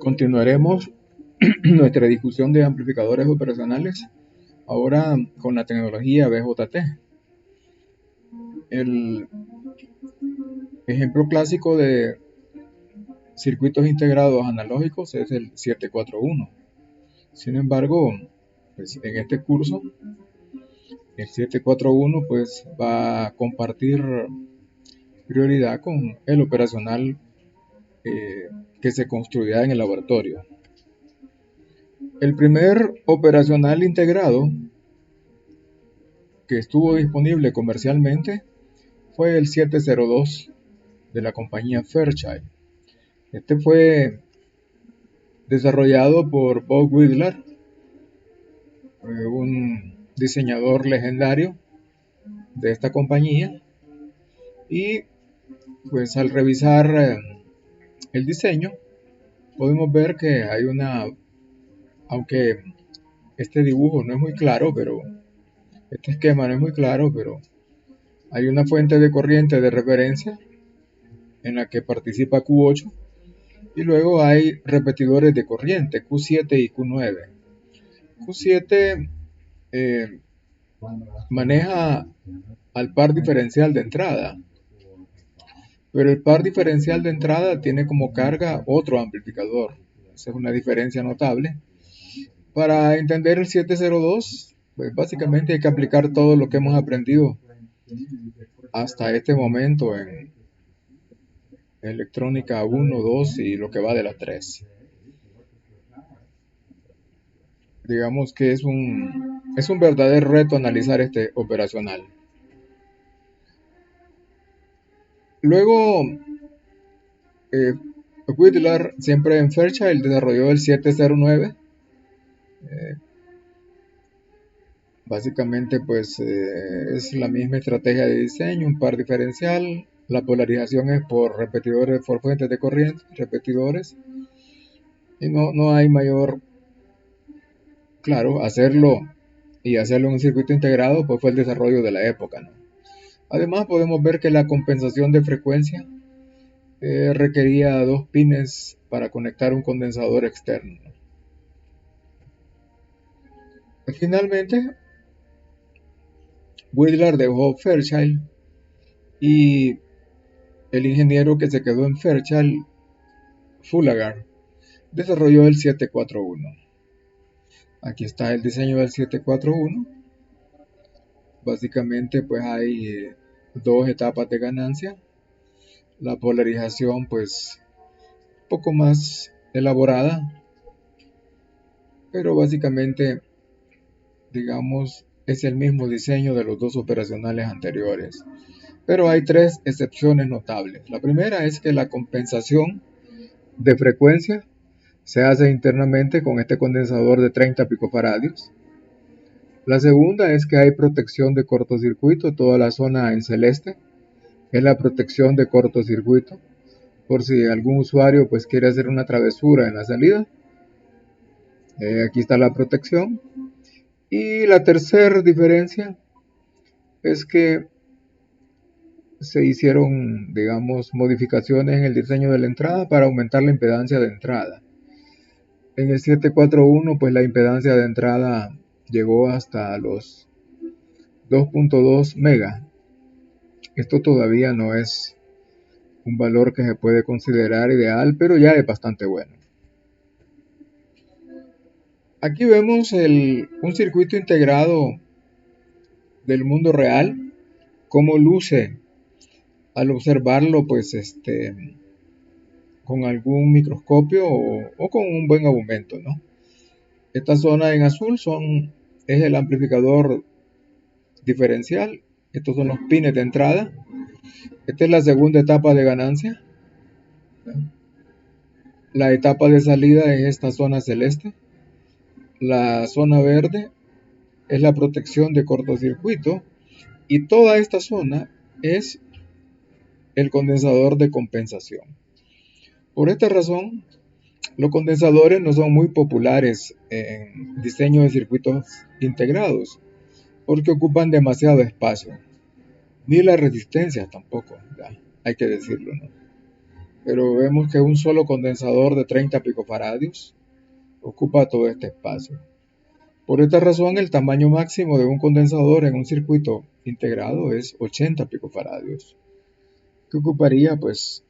Continuaremos nuestra discusión de amplificadores operacionales ahora con la tecnología BJT. El ejemplo clásico de circuitos integrados analógicos es el 741. Sin embargo, pues en este curso el 741 pues va a compartir prioridad con el operacional que se construirá en el laboratorio. El primer operacional integrado que estuvo disponible comercialmente fue el 702 de la compañía Fairchild. Este fue desarrollado por Bob Wheeler, un diseñador legendario de esta compañía, y pues al revisar el diseño podemos ver que hay aunque este dibujo no es muy claro, pero este esquema no es muy claro, pero hay una fuente de corriente de referencia en la que participa Q8 y luego hay repetidores de corriente Q7 y Q9. Q7 maneja al par diferencial de entrada, pero el par diferencial de entrada tiene como carga otro amplificador. Esa es una diferencia notable. Para entender el 702, pues básicamente hay que aplicar todo lo que hemos aprendido hasta este momento en electrónica 1, 2 y lo que va de la 3. Digamos que es un verdadero reto analizar este operacional. Luego, Whittler, siempre en Fairchild, desarrolló el 709. Básicamente, pues es la misma estrategia de diseño, un par diferencial. La polarización es por repetidores, por fuentes de corriente, repetidores. Y no hay mayor, claro, hacerlo en un circuito integrado, pues fue el desarrollo de la época, ¿no? Además, podemos ver que la compensación de frecuencia requería 2 pines para conectar un condensador externo. Finalmente, Wheeler dejó Fairchild y el ingeniero que se quedó en Fairchild, Fullagar, desarrolló el 741. Aquí está el diseño del 741. Básicamente pues hay dos etapas de ganancia. La polarización pues un poco más elaborada, pero básicamente digamos es el mismo diseño de los dos operacionales anteriores. Pero hay 3 excepciones notables. La primera es que la compensación de frecuencia se hace internamente con este condensador de 30 picofaradios. La segunda es que hay protección de cortocircuito, toda la zona en celeste es la protección de cortocircuito, por si algún usuario pues quiere hacer una travesura en la salida. Aquí está la protección. Y la tercera diferencia es que se hicieron, digamos, modificaciones en el diseño de la entrada para aumentar la impedancia de entrada. En el 741, pues la impedancia de entrada llegó hasta los 2.2 mega. Esto todavía no es un valor que se puede considerar ideal, pero ya es bastante bueno. Aquí vemos un circuito integrado del mundo real, cómo luce al observarlo, pues con algún microscopio o con un buen aumento, ¿no? Esta zona en azul es el amplificador diferencial. Estos son los pines de entrada. Esta es la segunda etapa de ganancia. La etapa de salida es esta zona celeste. La zona verde es la protección de cortocircuito. Y toda esta zona es el condensador de compensación. Por esta razón, los condensadores no son muy populares en diseño de circuitos integrados, porque ocupan demasiado espacio. Ni la resistencia tampoco, ya, hay que decirlo, ¿no? pero vemos que un solo condensador de 30 picofaradios ocupa todo este espacio. Por esta razón, el tamaño máximo de un condensador en un circuito integrado es 80 picofaradios, que ocuparía pues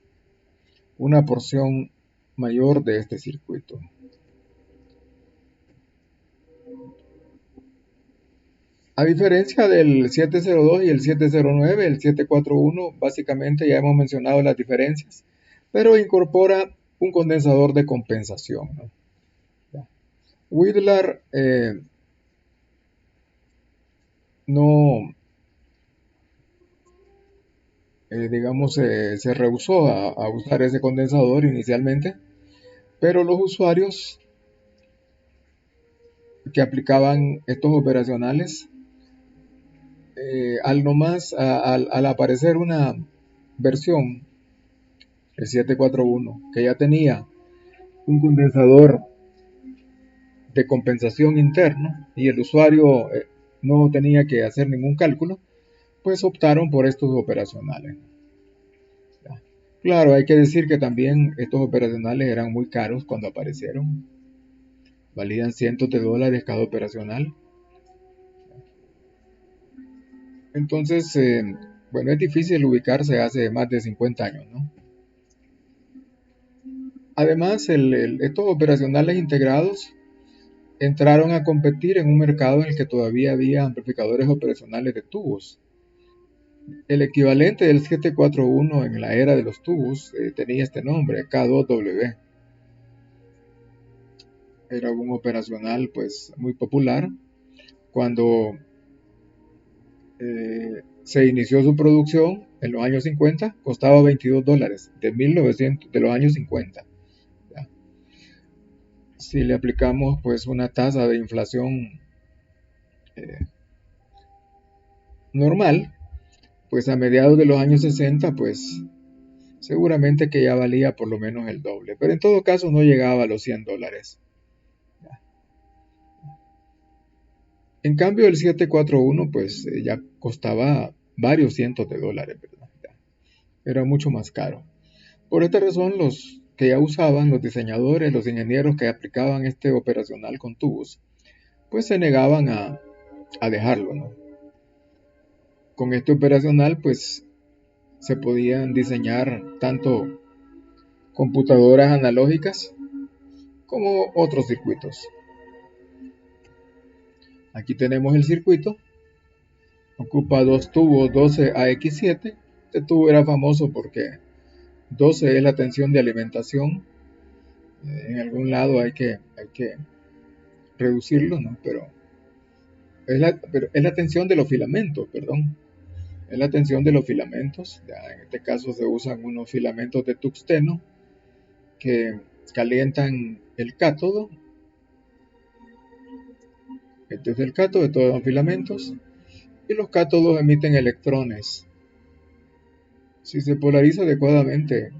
una porción mayor de este circuito. A diferencia del 702 y el 709, el 741 básicamente ya hemos mencionado las diferencias, pero incorpora un condensador de compensación, ¿no? Whittler no, digamos, se rehusó a usar ese condensador inicialmente, pero los usuarios que aplicaban estos operacionales, al aparecer una versión, el 741, que ya tenía un condensador de compensación interno y el usuario no tenía que hacer ningún cálculo, pues optaron por estos operacionales. Claro, hay que decir que también estos operacionales eran muy caros cuando aparecieron. Valían cientos de dólares cada operacional. Entonces, bueno, es difícil ubicarse hace más de 50 años, ¿no? Además, estos operacionales integrados entraron a competir en un mercado en el que todavía había amplificadores operacionales de tubos. El equivalente del 741 en la era de los tubos tenía este nombre, K2W. Era un operacional pues muy popular. Cuando se inició su producción en los años 50, costaba 22 dólares, de los años 50. ¿Ya? Si le aplicamos pues una tasa de inflación eh, normal, pues a mediados de los años 60, pues seguramente que ya valía por lo menos el doble, pero en todo caso no llegaba a los 100 dólares. En cambio, el 741 pues ya costaba varios cientos de dólares, ¿verdad? Era mucho más caro. Por esta razón, los que ya usaban, los diseñadores, los ingenieros que aplicaban este operacional con tubos, pues se negaban a dejarlo, ¿no? Con este operacional, pues se podían diseñar tanto computadoras analógicas como otros circuitos. Aquí tenemos el circuito, ocupa dos tubos 12AX7. Este tubo era famoso porque 12 es la tensión de alimentación. En algún lado hay que reducirlo, ¿no? Pero es la tensión de los filamentos, perdón. Es la tensión de los filamentos. Ya en este caso se usan unos filamentos de tungsteno que calientan el cátodo. Este es el cátodo de todos los filamentos. Y los cátodos emiten electrones. Si se polariza adecuadamente,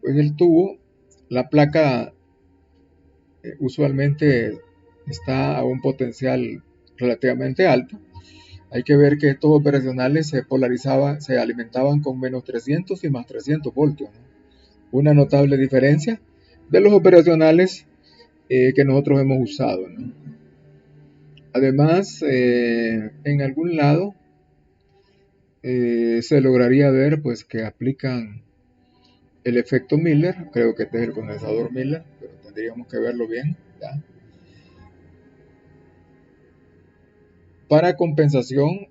pues el tubo, la placa usualmente está a un potencial relativamente alto. Hay que ver que estos operacionales se alimentaban con menos 300 y más 300 voltios, ¿no? Una notable diferencia de los operacionales que nosotros hemos usado, ¿no? Además, en algún lado se lograría ver pues que aplican el efecto Miller. Creo que este es el condensador Miller, pero tendríamos que verlo bien, ¿ya? Para compensación,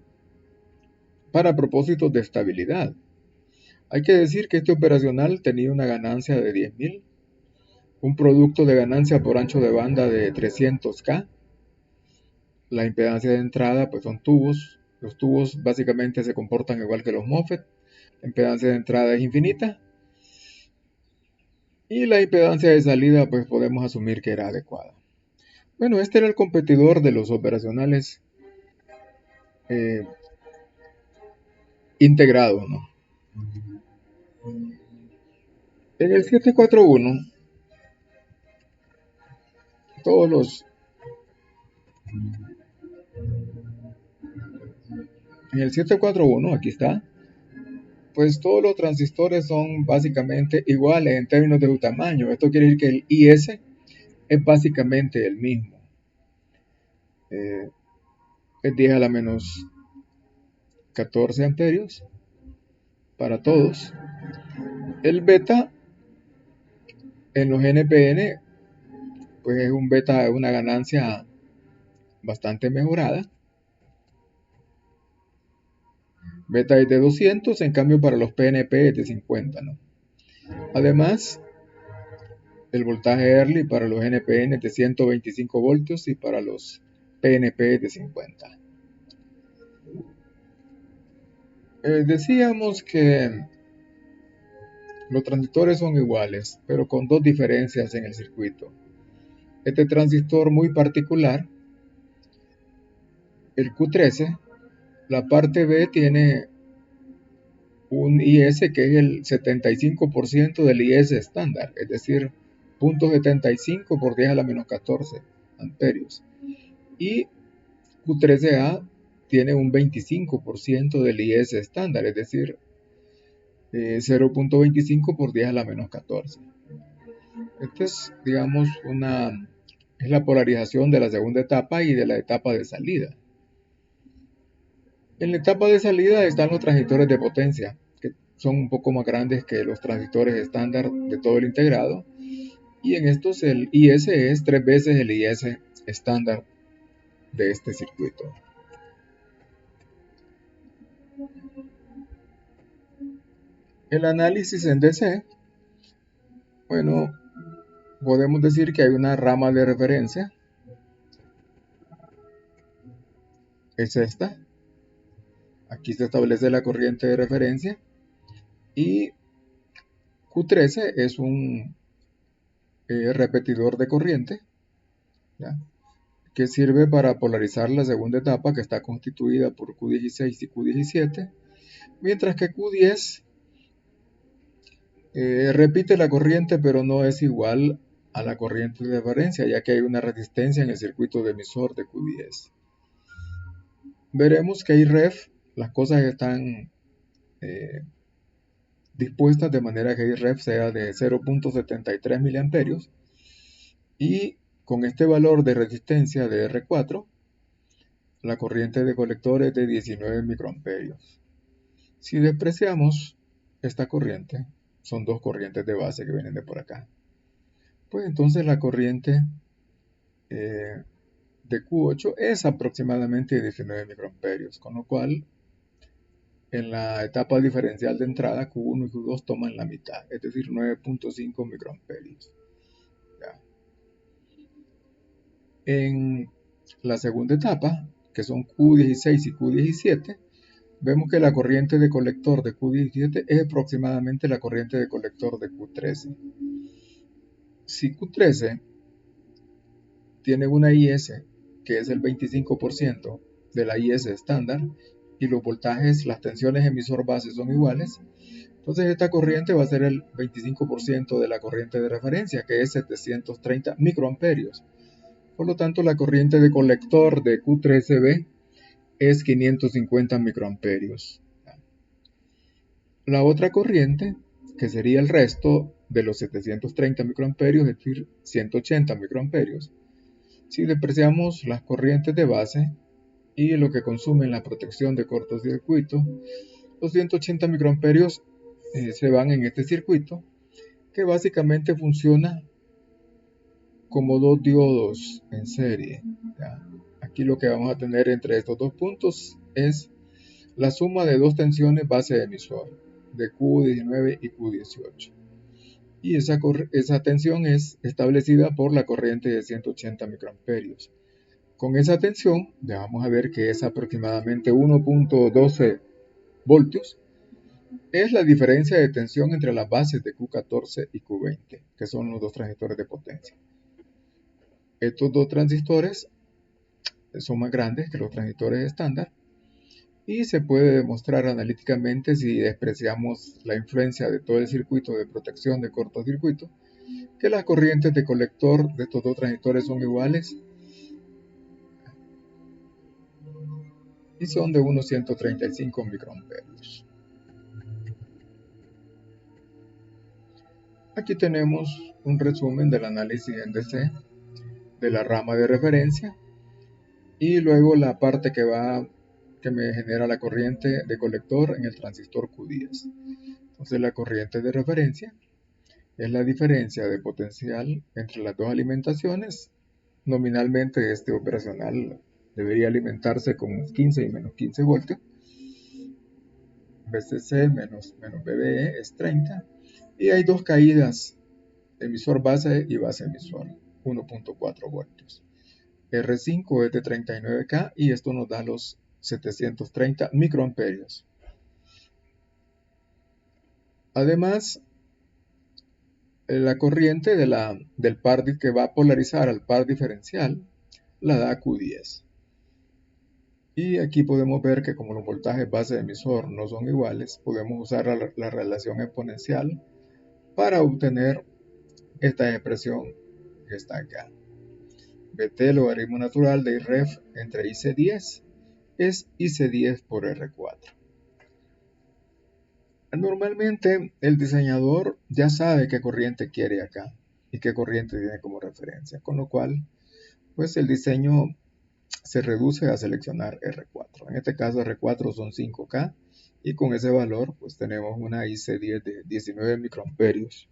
para propósitos de estabilidad. Hay que decir que este operacional tenía una ganancia de 10.000, un producto de ganancia por ancho de banda de 300K. La impedancia de entrada pues son tubos. Los tubos básicamente se comportan igual que los MOSFET. La impedancia de entrada es infinita. Y la impedancia de salida pues podemos asumir que era adecuada. Bueno, este era el competidor de los operacionales eh, integrados, ¿no? En el 741, todos los... En el 741, aquí está, pues todos los transistores son básicamente iguales en términos de su tamaño. Esto quiere decir que el IS es básicamente el mismo. Es 10 a la menos 14 amperios para todos. El beta en los NPN, pues es un beta, una ganancia bastante mejorada. Beta es de 200, en cambio para los PNP es de 50, ¿no? Además, el voltaje early para los NPN es de 125 voltios y para los PNP es de 50. Decíamos que los transistores son iguales, pero con dos diferencias en el circuito. Este transistor muy particular, el Q13, la parte B tiene un IS que es el 75% del IS estándar, es decir, 0.75 por 10 a la menos 14 amperios. Y Q13A tiene un 25% del IS estándar, es decir, 0.25 por 10 a la menos 14. Esta es, digamos, es la polarización de la segunda etapa y de la etapa de salida. En la etapa de salida están los transistores de potencia, que son un poco más grandes que los transistores estándar de todo el integrado. Y en estos el IS es 3 veces el IS estándar de este circuito. El análisis en DC, bueno, podemos decir que hay una rama de referencia, es esta. Aquí se establece la corriente de referencia y Q13 es un repetidor de corriente, ¿ya?, que sirve para polarizar la segunda etapa, que está constituida por Q16 y Q17, mientras que Q10 repite la corriente, pero no es igual a la corriente de referencia, ya que hay una resistencia en el circuito de emisor de Q10. Veremos que hay ref, las cosas están dispuestas de manera que ref sea de 0.73 miliamperios, y con este valor de resistencia de R4, la corriente de colector es de 19 microamperios. Si despreciamos esta corriente, son dos corrientes de base que vienen de por acá, pues entonces la corriente de Q8 es aproximadamente 19 microamperios, con lo cual en la etapa diferencial de entrada Q1 y Q2 toman la mitad, es decir, 9.5 microamperios. ¿Ya? En la segunda etapa, que son Q16 y Q17, vemos que la corriente de colector de Q17 es aproximadamente la corriente de colector de Q13. Si Q13 tiene una IS que es el 25% de la IS estándar y los voltajes, las tensiones emisor base son iguales, entonces esta corriente va a ser el 25% de la corriente de referencia, que es 730 microamperios. Por lo tanto, la corriente de colector de Q13B es 550 microamperios. La otra corriente, que sería el resto de los 730 microamperios, es decir, 180 microamperios, si despreciamos las corrientes de base y lo que consumen la protección de cortocircuito, los 180 microamperios se van en este circuito, que básicamente funciona como dos diodos en serie. ¿Ya? Aquí lo que vamos a tener entre estos dos puntos es la suma de dos tensiones base emisor, de Q19 y Q18. Y esa tensión es establecida por la corriente de 180 microamperios. Con esa tensión, ya vamos a ver que es aproximadamente 1.12 voltios, es la diferencia de tensión entre las bases de Q14 y Q20, que son los dos transistores de potencia. Estos dos transistores son más grandes que los transistores estándar y se puede demostrar analíticamente, si despreciamos la influencia de todo el circuito de protección de cortocircuito, que las corrientes de colector de estos dos transistores son iguales y son de unos 135 microamperios. Aquí tenemos un resumen del análisis en DC de la rama de referencia y luego la parte que me genera la corriente de colector en el transistor Q10. Entonces la corriente de referencia es la diferencia de potencial entre las dos alimentaciones. Nominalmente este operacional debería alimentarse con 15 y menos 15 voltios. VCC menos VBE es 30. Y hay dos caídas, emisor base y base emisor, 1.4 voltios. R5 es de 39K y esto nos da los 730 microamperios. Además, la corriente del par que va a polarizar al par diferencial la da Q10. Y aquí podemos ver que como los voltajes base emisor no son iguales, podemos usar la relación exponencial para obtener esta expresión que está acá. BT logaritmo natural de IREF entre IC10 es IC10 por R4. Normalmente el diseñador ya sabe qué corriente quiere acá y qué corriente tiene como referencia, con lo cual pues el diseño se reduce a seleccionar R4. En este caso R4 son 5K y con ese valor pues tenemos una IC10 de 19 microamperios.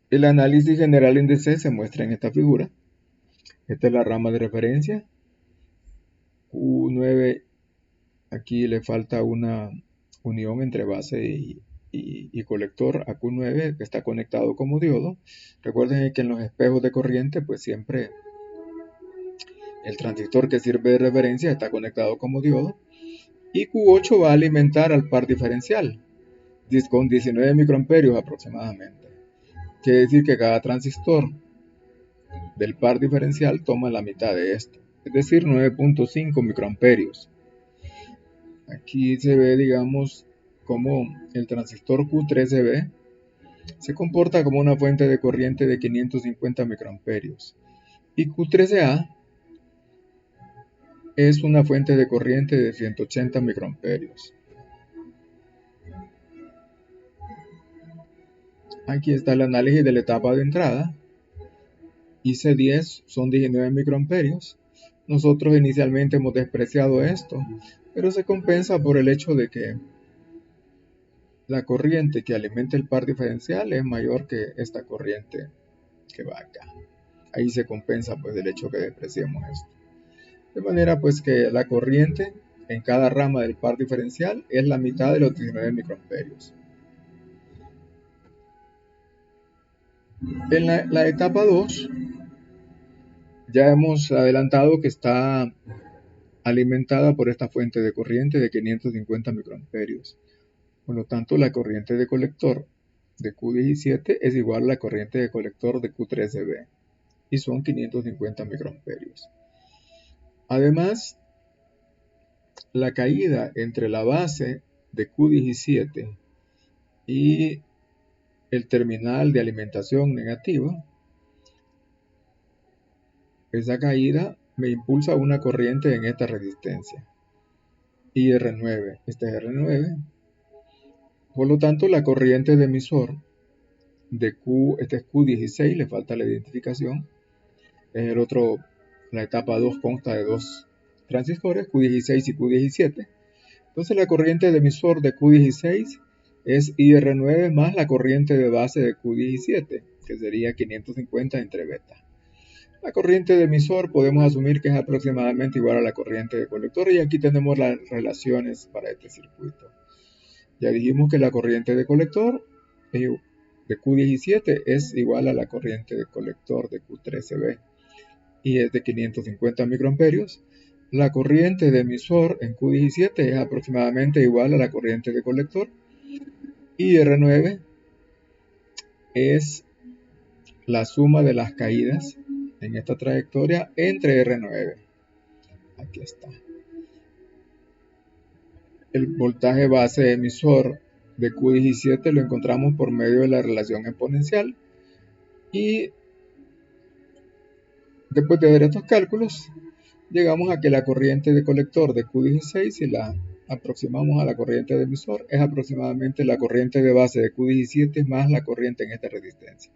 El análisis general en DC se muestra en esta figura. Esta es la rama de referencia. Q9, aquí le falta una unión entre base y colector a Q9 que está conectado como diodo. Recuerden que en los espejos de corriente pues siempre el transistor que sirve de referencia está conectado como diodo. Y Q8 va a alimentar al par diferencial con 19 microamperios aproximadamente. Quiere decir que cada transistor del par diferencial toma la mitad de esto, es decir, 9.5 microamperios. Aquí se ve, digamos, como el transistor Q13B se comporta como una fuente de corriente de 550 microamperios y Q13A es una fuente de corriente de 180 microamperios. Aquí está el análisis de la etapa de entrada. IC10 son 19 microamperios. Nosotros inicialmente hemos despreciado esto, pero se compensa por el hecho de que la corriente que alimenta el par diferencial es mayor que esta corriente que va acá. Ahí se compensa pues el hecho que despreciemos esto. De manera pues que la corriente en cada rama del par diferencial es la mitad de los 19 microamperios. En la etapa 2 ya hemos adelantado que está alimentada por esta fuente de corriente de 550 microamperios. Por lo tanto, la corriente de colector de Q17 es igual a la corriente de colector de Q13B y son 550 microamperios. Además, la caída entre la base de Q17 y el terminal de alimentación negativa, esa caída me impulsa una corriente en esta resistencia. IR9, este es R9. Por lo tanto, la corriente de emisor de Q, este es Q16, le falta la identificación. El otro, la etapa 2 consta de dos transistores, Q16 y Q17. Entonces la corriente de emisor de Q16 es IR9 más la corriente de base de Q17, que sería 550 entre beta. La corriente de emisor podemos asumir que es aproximadamente igual a la corriente de colector y aquí tenemos las relaciones para este circuito. Ya dijimos que la corriente de colector de Q17 es igual a la corriente de colector de Q13B y es de 550 microamperios. La corriente de emisor en Q17 es aproximadamente igual a la corriente de colector y R9 es la suma de las caídas en esta trayectoria entre R9. Aquí está. El voltaje base emisor de Q17 lo encontramos por medio de la relación exponencial y después de ver estos cálculos llegamos a que la corriente de colector de Q16 y la aproximamos a la corriente de emisor es aproximadamente la corriente de base de Q17 más la corriente en esta resistencia.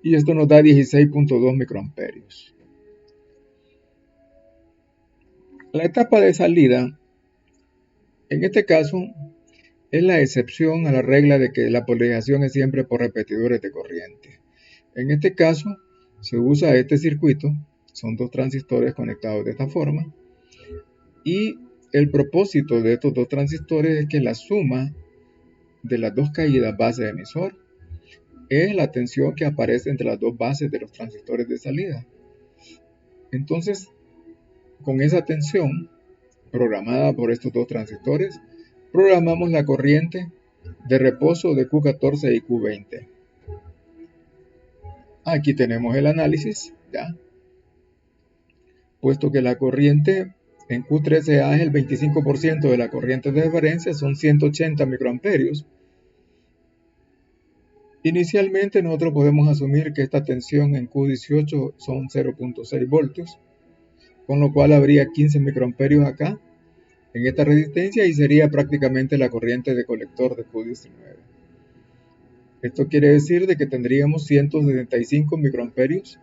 Y esto nos da 16.2 microamperios. La etapa de salida, en este caso, es la excepción a la regla de que la polarización es siempre por repetidores de corriente. En este caso, se usa este circuito, son dos transistores conectados de esta forma, y el propósito de estos dos transistores es que la suma de las dos caídas base emisor es la tensión que aparece entre las dos bases de los transistores de salida. Entonces, con esa tensión programada por estos dos transistores, programamos la corriente de reposo de Q14 y Q20. Aquí tenemos el análisis, ¿ya? Puesto que la corriente en Q13A es el 25% de la corriente de referencia, son 180 microamperios. Inicialmente nosotros podemos asumir que esta tensión en Q18 son 0.6 voltios, con lo cual habría 15 microamperios acá en esta resistencia y sería prácticamente la corriente de colector de Q19. Esto quiere decir de que tendríamos 175 microamperios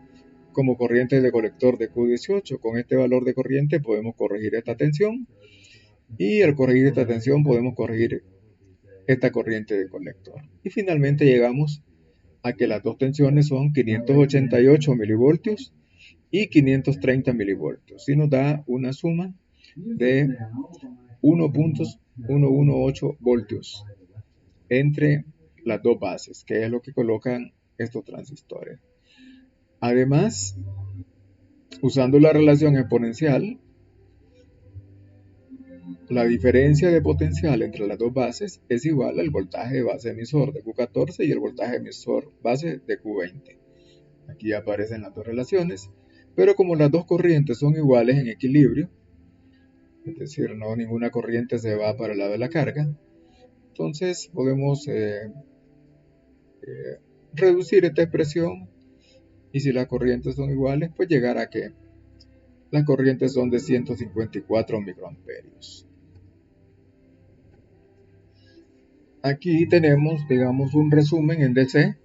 como corriente de colector de Q18. Con este valor de corriente podemos corregir esta tensión y al corregir esta tensión podemos corregir esta corriente de colector. Y finalmente llegamos a que las dos tensiones son 588 milivoltios y 530 milivoltios y nos da una suma de 1.118 voltios entre las dos bases, que es lo que colocan estos transistores. Además, usando la relación exponencial, la diferencia de potencial entre las dos bases es igual al voltaje de base emisor de Q14 y el voltaje emisor base de Q20. Aquí aparecen las dos relaciones, pero como las dos corrientes son iguales en equilibrio, es decir, no ninguna corriente se va para el lado de la carga, entonces podemos reducir esta expresión y si las corrientes son iguales, pues llegar a que las corrientes son de 154 microamperios. Aquí tenemos, digamos, un resumen en DC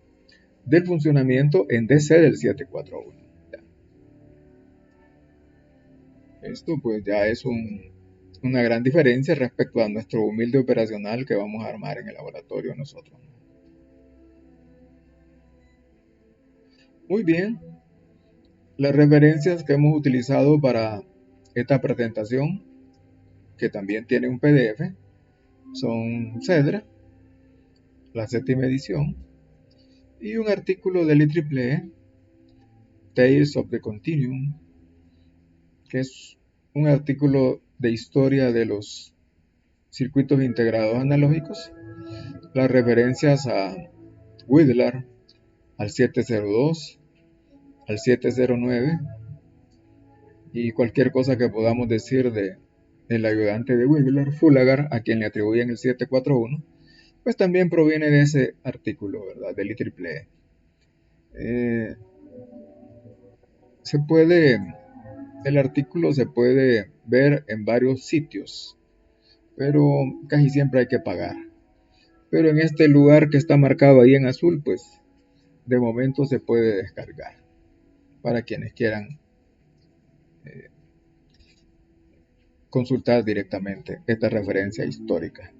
del funcionamiento en DC del 741. Esto pues ya es una gran diferencia respecto a nuestro humilde operacional que vamos a armar en el laboratorio nosotros. Muy bien, las referencias que hemos utilizado para esta presentación, que también tiene un PDF, son CEDRA, la séptima edición, y un artículo del IEEE, Tales of the Continuum, que es un artículo de historia de los circuitos integrados analógicos, las referencias a Widlar, al 702, al 709, y cualquier cosa que podamos decir del ayudante de Widlar, Fullagar, a quien le atribuyen el 741, pues también proviene de ese artículo, ¿verdad? Del IEEE. El artículo se puede ver en varios sitios, pero casi siempre hay que pagar. Pero en este lugar que está marcado ahí en azul, pues de momento se puede descargar para quienes quieran consultar directamente esta referencia histórica.